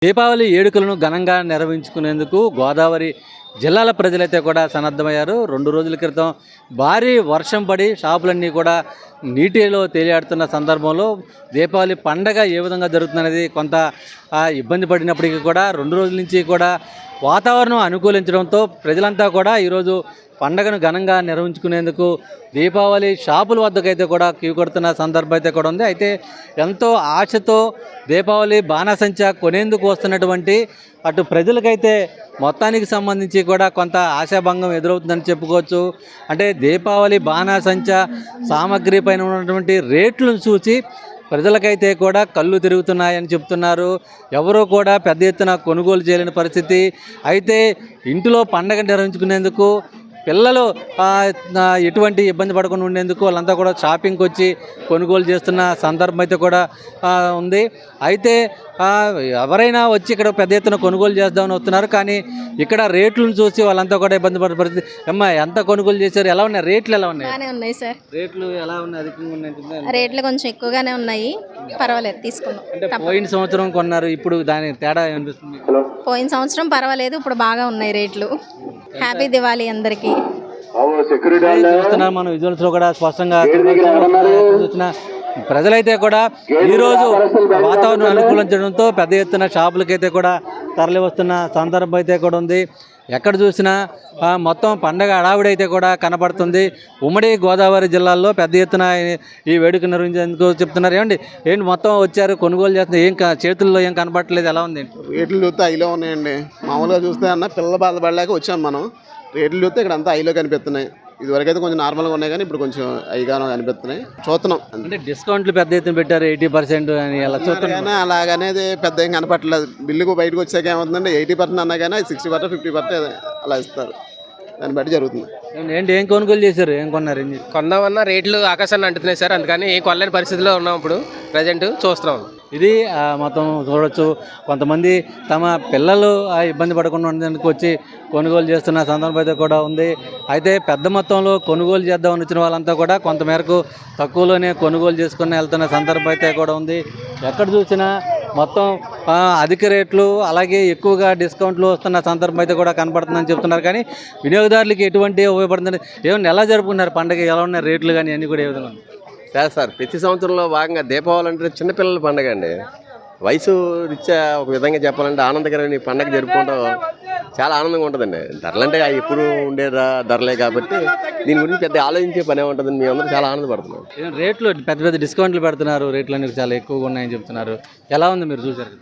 దీపావళి వేడుకలను ఘనంగా నిర్వహించుకునేందుకు గోదావరి జిల్లాల ప్రజలైతే కూడా సన్నద్ధమయ్యారు. 2 రోజుల క్రితం భారీ వర్షం పడి షాపులన్నీ కూడా నీటిలో తేలియాడుతున్న సందర్భంలో దీపావళి పండగ ఏ విధంగా జరుగుతుందనేది కొంత ఇబ్బంది పడినప్పటికీ కూడా 2 రోజుల నుంచి కూడా వాతావరణం అనుకూలించడంతో ప్రజలంతా కూడా ఈరోజు పండగను ఘనంగా నిర్వహించుకునేందుకు దీపావళి షాపుల వద్దకైతే కూడా క్యూ కొడుతున్న సందర్భం అయితే కూడా ఉంది. అయితే ఎంతో ఆశతో దీపావళి బాణాసంచా కొనేందుకు వస్తున్నటువంటి అటు ప్రజలకైతే మొత్తానికి సంబంధించి కూడా కొంత ఆశాభంగం ఎదురవుతుందని చెప్పుకోవచ్చు. అంటే దీపావళి బాణాసంచా సామాగ్రి పైన ఉన్నటువంటి రేట్లను చూసి ప్రజలకైతే కూడా కళ్ళు తిరుగుతున్నాయని చెప్తున్నారు. ఎవరూ కూడా పెద్ద ఎత్తున కొనుగోలు చేయలేని పరిస్థితి. అయితే ఇంటిలో పండగ నిర్వహించుకునేందుకు పిల్లలు ఎటువంటి ఇబ్బంది పడకుండా ఉండేందుకు వాళ్ళంతా కూడా షాపింగ్కి వచ్చి కొనుగోలు చేస్తున్న సందర్భం అయితే కూడా ఉంది. అయితే ఎవరైనా వచ్చి ఇక్కడ పెద్ద ఎత్తున కొనుగోలు చేద్దామని వస్తున్నారు. కానీ ఇక్కడ రేట్లను చూసి వాళ్ళంతా కూడా ఇబ్బంది పడే పరిస్థితి. అమ్మా, ఎంత కొనుగోలు చేశారు? ఎలా ఉన్నాయి రేట్లు? ఎలా ఉన్నాయి సార్. రేట్లు ఎలా ఉన్నాయి? అధికంగా ఉన్నాయి? రేట్లు కొంచెం ఎక్కువగానే ఉన్నాయి, పర్వాలేదు, తీసుకున్నాం. అంటే పోయిన సంవత్సరం కొన్నారు, ఇప్పుడు దాని తేడా అనిపిస్తుంది? పోయిన సంవత్సరం పర్వాలేదు, ఇప్పుడు బాగా ఉన్నాయి రేట్లు. హ్యాపీ దివాళీ అందరికీ. చూస్తున్నాం మనం విజువల్స్ లో కూడా స్పష్టంగా చూసిన ప్రజలైతే కూడా ఈరోజు వాతావరణం అనుకూలించడంతో పెద్ద ఎత్తున షాపులకైతే కూడా తరలి వస్తున్న సందర్భం అయితే కూడా ఉంది. ఎక్కడ చూసినా మొత్తం పండగ హడావిడైతే కూడా కనపడుతుంది. ఉమ్మడి గోదావరి జిల్లాల్లో పెద్ద ఎత్తున ఈ వేడుక నిర్వహించేందుకు చెప్తున్నారు. ఏంటి మొత్తం వచ్చారు, కొనుగోలు చేస్తున్నారు, ఏం చేతుల్లో ఏం కనపడట్లేదు, ఎలా ఉంది? రేట్లు చూస్తే ఐలో ఉన్నాయండి. మామూలుగా చూస్తే అన్న పిల్లల బాధపడలేక వచ్చాం మనం. రేట్లు చూస్తే ఇక్కడ అంతా ఐలో కనిపిస్తున్నాయి. ఇదివరకైతే కొంచెం నార్మల్గా ఉన్నాయి, కానీ ఇప్పుడు కొంచెం ఐగానో కనిపిస్తున్నాయి. చూస్తున్నాం. అంటే డిస్కౌంట్లు పెద్ద ఎత్తున పెట్టారు, 80% అని అలా చూస్తున్నాం. కానీ అలాగనేది పెద్ద ఏం కనపట్లేదు. బిల్లుకు బయటకు వచ్చాక ఏమవుతుందంటే 80% అన్నా కానీ 60%, 50% అలా ఇస్తారు. దాన్ని బట్టి జరుగుతుంది. ఏంటి, ఏం కొనుగోలు చేశారు? ఏం కొన్నారు? కొందామన్నా రేట్లు ఆకాశాన్ని అంటున్నాయి సార్. అందుకని ఏం కొనలేని పరిస్థితిలో ఉన్నాం ఇప్పుడు ప్రజెంట్. చూస్తున్నాం. ఇది మొత్తం చూడవచ్చు. కొంతమంది తమ పిల్లలు ఇబ్బంది పడకుండా ఉండేందుకు వచ్చి కొనుగోలు చేస్తున్న సందర్భం అయితే కూడా ఉంది. అయితే పెద్ద మొత్తంలో కొనుగోలు చేద్దామని వచ్చిన వాళ్ళంతా కూడా కొంతమేరకు తక్కువలోనే కొనుగోలు చేసుకుని వెళ్తున్న సందర్భం అయితే కూడా ఉంది. ఎక్కడ చూసినా మొత్తం అధిక రేట్లు, అలాగే ఎక్కువగా డిస్కౌంట్లు వస్తున్న సందర్భం అయితే కూడా కనపడుతుందని చెప్తున్నారు. కానీ వినియోగదారులకి ఎటువంటి ఉపయోగపడుతుంది? ఏమన్నా ఎలా జరుపుకున్నారు పండుగ? ఎలా ఉన్నాయి రేట్లు కానీ అన్నీ కూడా ఏ విధంగా? సార్ ప్రతి సంవత్సరంలో భాగంగా దీపావళి అంటే చిన్నపిల్లల పండుగ అండి. వయసు రీత్యా ఒక విధంగా చెప్పాలంటే ఆనందకరమైన ఈ పండుగ జరుపుకోవడం చాలా ఆనందంగా ఉంటుందండి. ధరలంటే ఎప్పుడు ఉండే ధరలే కాబట్టి దీని గురించి పెద్ద ఆలోచించే పనే ఉంటుందని మేము అందరూ చాలా ఆనందపడుతున్నాం. రేట్లు పెద్ద పెద్ద డిస్కౌంట్లు పెడుతున్నారు, రేట్లు అనేవి చాలా ఎక్కువగా ఉన్నాయని చెప్తున్నారు. ఎలా ఉంది, మీరు చూసారు?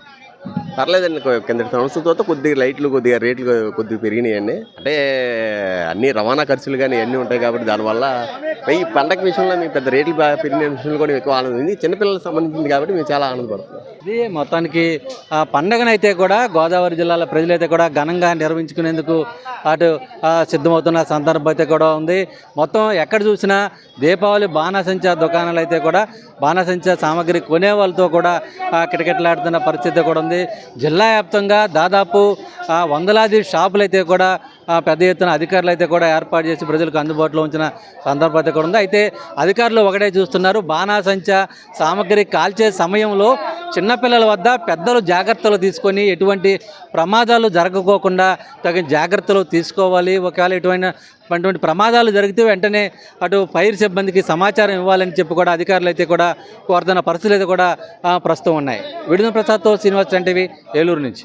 పర్లేదండి. కింద సంవత్సరంతో కొద్దిగా రేట్లు కొద్దిగా పెరిగినాయండి. అంటే అన్ని రవాణా ఖర్చులు కానీ అన్నీ ఉంటాయి కాబట్టి దానివల్ల ఈ పండగ విషయంలో మేము పెద్ద రేట్లు పెరిగిన విషయంలో కూడా ఎక్కువ ఆనందం. చిన్నపిల్లలకు సంబంధించింది కాబట్టి మేము చాలా ఆనందపడుతున్నాం. ఇది మొత్తానికి పండగనైతే కూడా గోదావరి జిల్లాల ప్రజలైతే కూడా ఘనంగా నిర్వహించుకునేందుకు అటు సిద్ధమవుతున్న సందర్భం అయితే కూడా ఉంది. మొత్తం ఎక్కడ చూసినా దీపావళి బాణాసంచా దుకాణాలు అయితే కూడా బాణాసంచా సామాగ్రి కొనే వాళ్ళతో కూడా కిటకిటలాడుతున్న పరిస్థితి కూడా ఉంది. జిల్లా వ్యాప్తంగా దాదాపు వందలాది షాపులు అయితే కూడా పెద్ద ఎత్తున అధికారులు అయితే కూడా ఏర్పాటు చేసి ప్రజలకు అందుబాటులో ఉంచిన సందర్భం అయితే కూడా ఉంది. అయితే అధికారులు ఒకటే చూస్తున్నారు, బాణాసంచా సామాగ్రి కాల్చే సమయంలో చిన్నపిల్లల వద్ద పెద్దలు జాగ్రత్తలు తీసుకొని ఎటువంటి ప్రమాదాలు జరగకోకుండా తగిన జాగ్రత్తలు తీసుకోవాలి. ఒకవేళ ఎటువంటి ప్రమాదాలు జరిగితే వెంటనే అటు ఫైర్ సిబ్బందికి సమాచారం ఇవ్వాలని చెప్పి కూడా అధికారులు అయితే కూడా కోరుతున్న పరిస్థితులు అయితే కూడా ప్రస్తుతం ఉన్నాయి. విడుదల ప్రసాద్తో శ్రీనివాస్ టీవీ, ఏలూరు నుంచి.